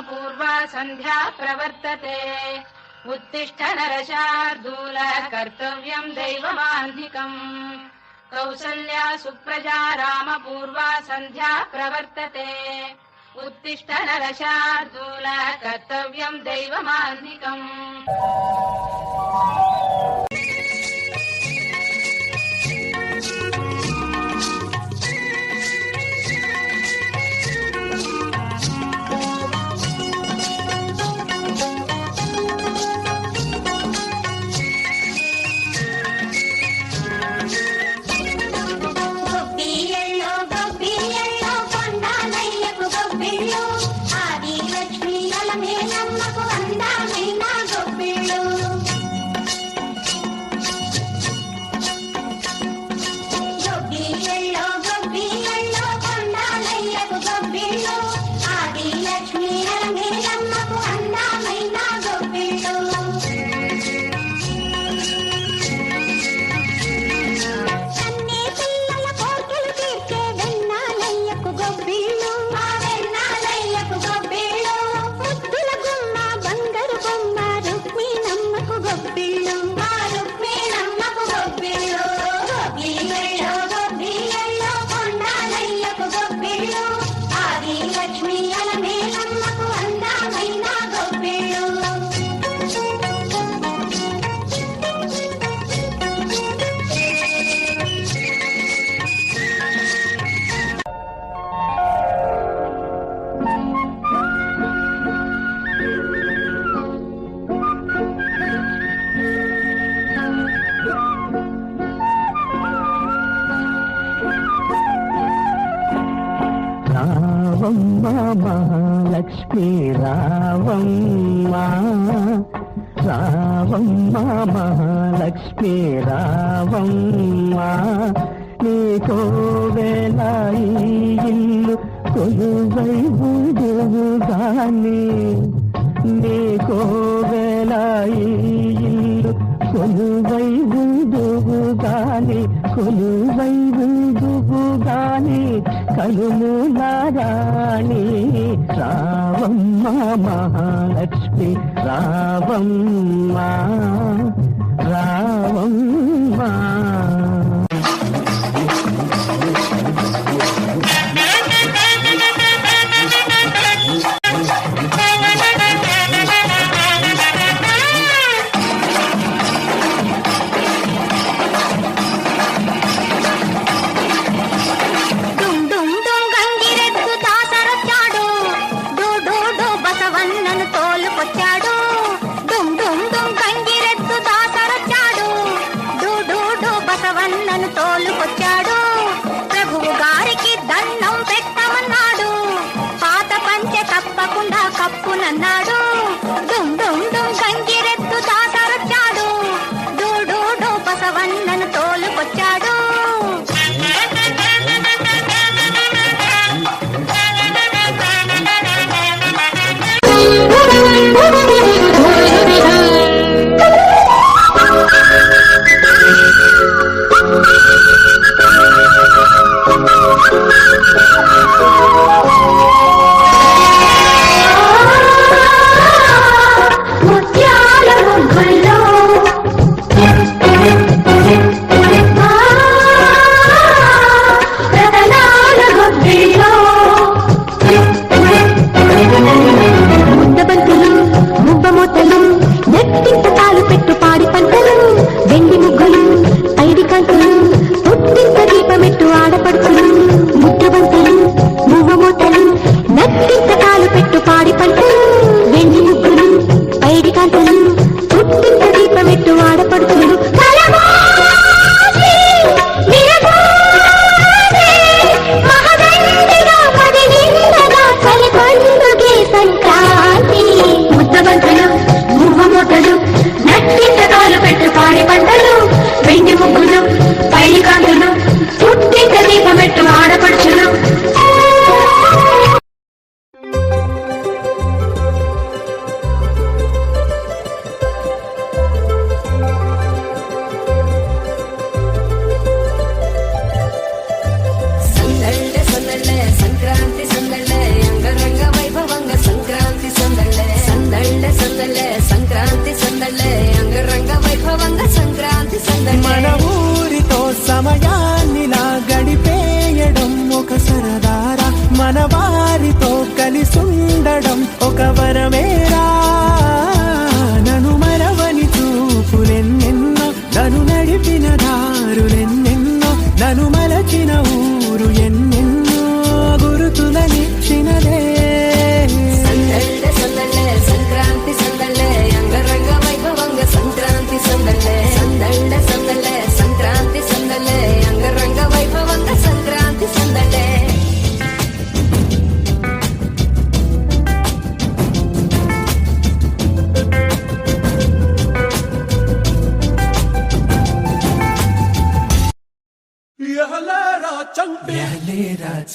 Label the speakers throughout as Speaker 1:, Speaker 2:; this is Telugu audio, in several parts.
Speaker 1: पूर्वा सन्ध्या प्रवर्तते उत्तिष्ठ नरशार्दूल कर्तव्यम् दैवमान्धिकम् कौसल्या सुप्रजा रामपूर्वा सन्ध्या प्रवर्तते उत्तिष्ठ नरशार्दूल कर्तव्यम् दैवमान्धिकम्
Speaker 2: महालक्ष्मी रावम्मा रावम्मा महालक्ष्मी रावम्मा नीको वेलाई इल्लु కొలువై ఉందుగాని నీకో వేलाई ఇల్లు కొలువై ఉందుగాని కొలువై ఉందుగాని కలుములారాణి రావమ్మ మహాలక్ష్మి రావమ్మ రావమ్మ
Speaker 1: కప్పునన్నాడు డుమ్ డుమ్ డుమ్ గంగిరెద్దు దాసరొచ్చాడు డూ డూ డూ బసవన్నను తోలుకొచ్చాడు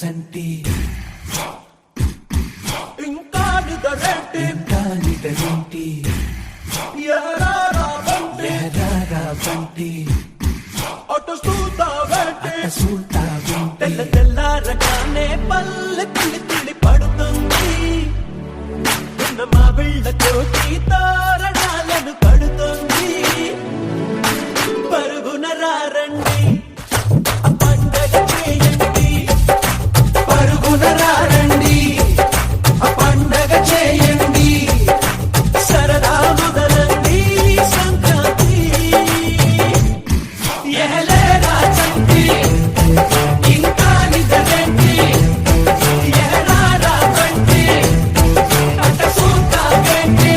Speaker 3: సంటి ఇంకా నిదరేంటి ఎరారా బంటి అటు చూస్తావేంటి తెల్లారగానే పల్లె తుడి పడుతుంది మా బిళ్ళతోటి తోరణాలను కడుతుంది పరుగున రండి పండగ చేయండి పరుగున రండి పండగ చేయండి సరదా మొదలండి సంక్రాంతి ఎహలేరా చంటి ఇంకా నిదరండి ఎహరారా బండి అట చూస్తావేంటి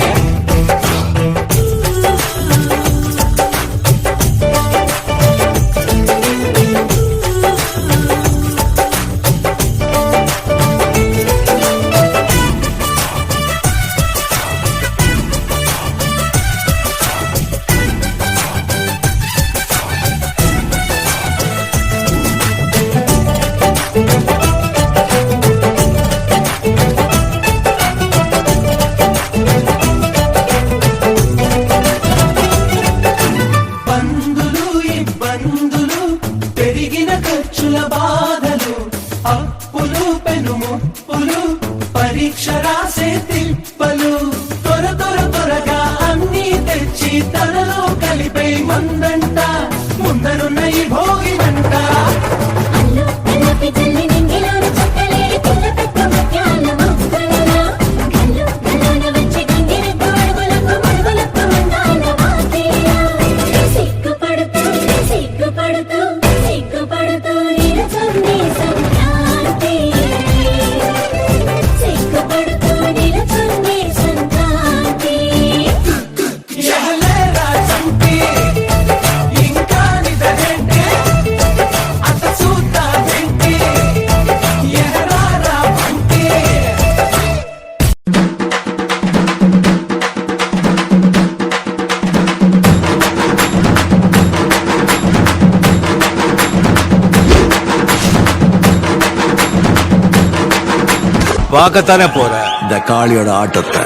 Speaker 3: ఇబ్బందులు పెరిగిన ఖర్చుల బాధలు అప్పులు పెనుముప్పులు పరీక్ష రాసే తిప్పలు త్వరగా అన్నీ తెచ్చి తనలో కలిపే మందంట ముందరున్న ఈ భోగినంట ఎహలేరా చంటి ఇంకా నిదరేంటి అట చూస్తావేంటి ఎహరారా బంటి
Speaker 4: பார்க்கத்தானே போற இந்த காளியோட ஆட்டத்தை